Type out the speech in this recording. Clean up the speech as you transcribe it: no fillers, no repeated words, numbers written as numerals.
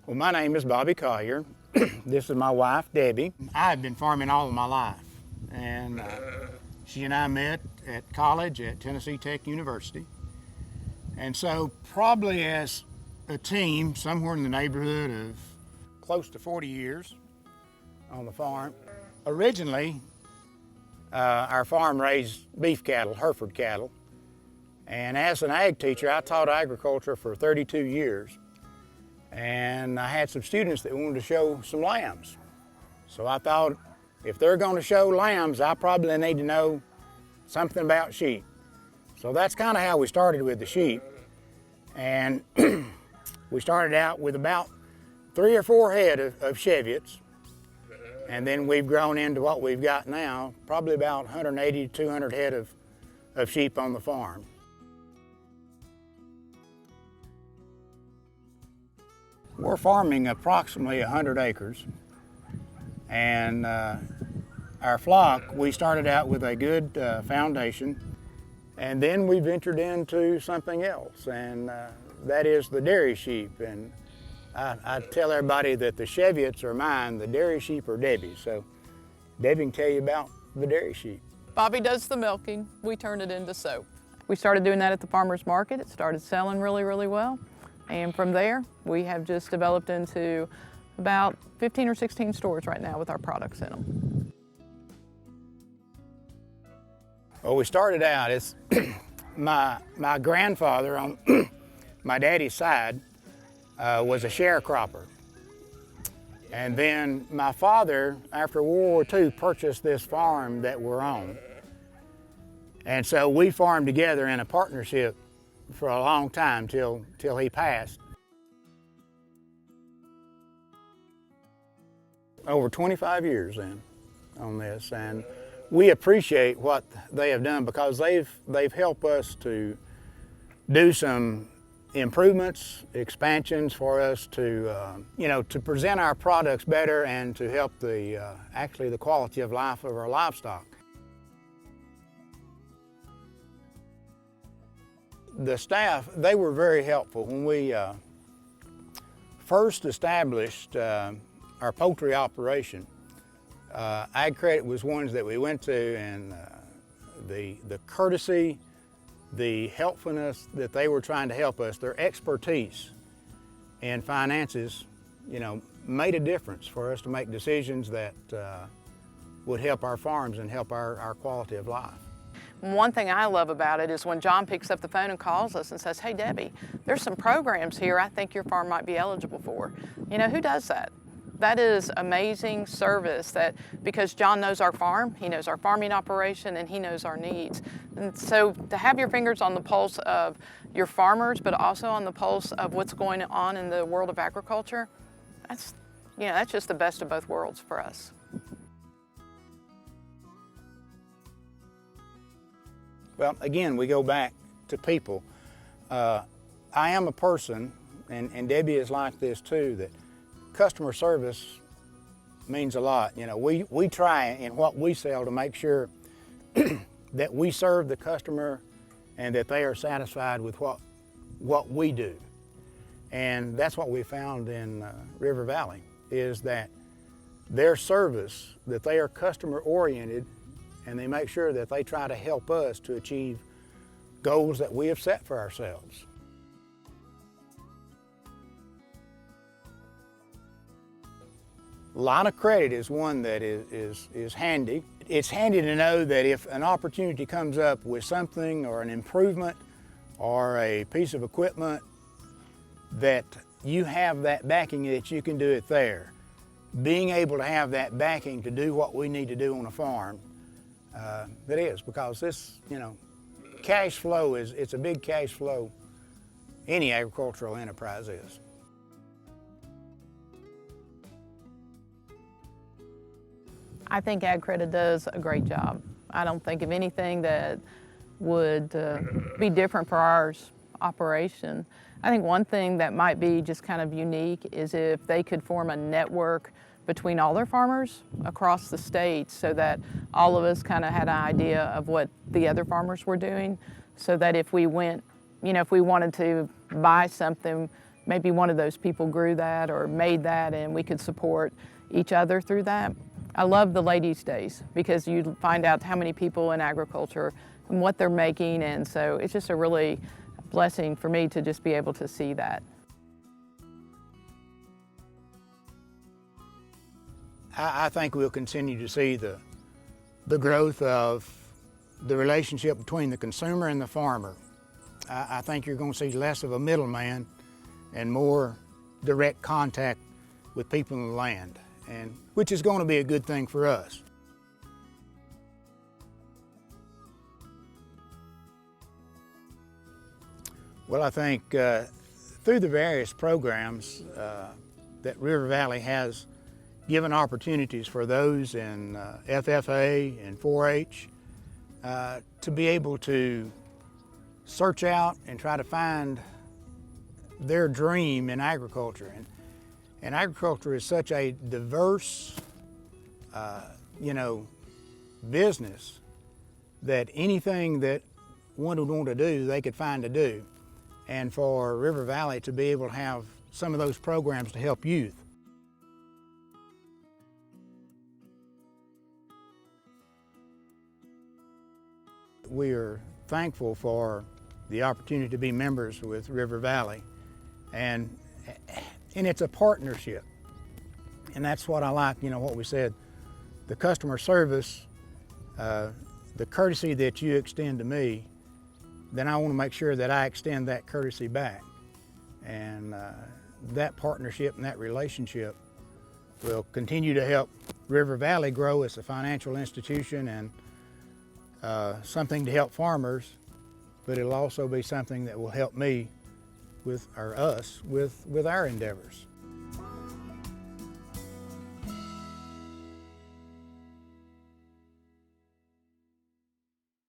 Well, my name is Bobby Collier. This is my wife, Debbie. I've been farming all of my life, and she and I met at college at Tennessee Tech University. And so probably as a team, somewhere in the neighborhood of close to 40 years on the farm. Originally, our farm raised beef cattle, Hereford cattle. And as an ag teacher, I taught agriculture for 32 years. And I had some students that wanted to show some lambs. So I thought, if they're going to show lambs, I probably need to know something about sheep. So that's kind of how we started with the sheep. And we started out with about 3 or 4 head of Cheviots. And then we've grown into what we've got now, probably about 180 to 200 head of sheep on the farm. We're farming approximately 100 acres, and our flock, we started out with a good foundation, and then we ventured into something else, and that is the dairy sheep. And I tell everybody that the Cheviots are mine, the dairy sheep are Debbie's. So Debbie can tell you about the dairy sheep. Bobby does the milking, we turn it into soap. We started doing that at the farmer's market. It started selling really, really well. And from there, we have just developed into about 15 or 16 stores right now with our products in them. Well, we started out, it's my grandfather on my daddy's side was a sharecropper. And then my father, after World War II, purchased this farm that we're on. And so we farmed together in a partnership for a long time till he passed. Over 25 years then on this, and we appreciate what they have done because they've helped us to do some improvements, expansions for us to to present our products better and to help actually the quality of life of our livestock. The staff, they were very helpful. When we first established our poultry operation, Ag Credit was ones that we went to, and the courtesy, the helpfulness that they were trying to help us, their expertise in finances, made a difference for us to make decisions that would help our farms and help our quality of life. One thing I love about it is when John picks up the phone and calls us and says, "Hey Debbie, there's some programs here I think your farm might be eligible for." Who does that? That is amazing service, because John knows our farm, he knows our farming operation, and he knows our needs. And so to have your fingers on the pulse of your farmers, but also on the pulse of what's going on in the world of agriculture, that's just the best of both worlds for us. Well, again, we go back to people. I am a person, and Debbie is like this too, that customer service means a lot. We try in what we sell to make sure that we serve the customer and that they are satisfied with what we do. And that's what we found in River Valley, is that their service, that they are customer oriented, and they make sure that they try to help us to achieve goals that we have set for ourselves. Line of credit is one that is handy. It's handy to know that if an opportunity comes up with something or an improvement or a piece of equipment, that you have that backing, that you can do it there. Being able to have that backing to do what we need to do on a farm, that is, because this, cash flow it's a big cash flow. Any agricultural enterprise is. I think Ag Credit does a great job. I don't think of anything that would be different for our operation. I think one thing that might be just kind of unique is if they could form a network between all their farmers across the state, so that all of us kind of had an idea of what the other farmers were doing, so that if we went, if we wanted to buy something, maybe one of those people grew that or made that and we could support each other through that. I love the Ladies' Days because you find out how many people in agriculture and what they're making, and so it's just a really blessing for me to just be able to see that. I think we'll continue to see the growth of the relationship between the consumer and the farmer. I think you're going to see less of a middleman and more direct contact with people in the land, and which is going to be a good thing for us. Well, I think through the various programs that River Valley has given opportunities for those in FFA and 4-H to be able to search out and try to find their dream in agriculture. And agriculture is such a diverse, business that anything that one would want to do, they could find to do. And for River Valley to be able to have some of those programs to help youth. We are thankful for the opportunity to be members with River Valley, and it's a partnership, and that's what I like. What we said, the customer service, the courtesy that you extend to me, then I want to make sure that I extend that courtesy back, and that partnership and that relationship will continue to help River Valley grow as a financial institution and something to help farmers, but it'll also be something that will help me with our endeavors.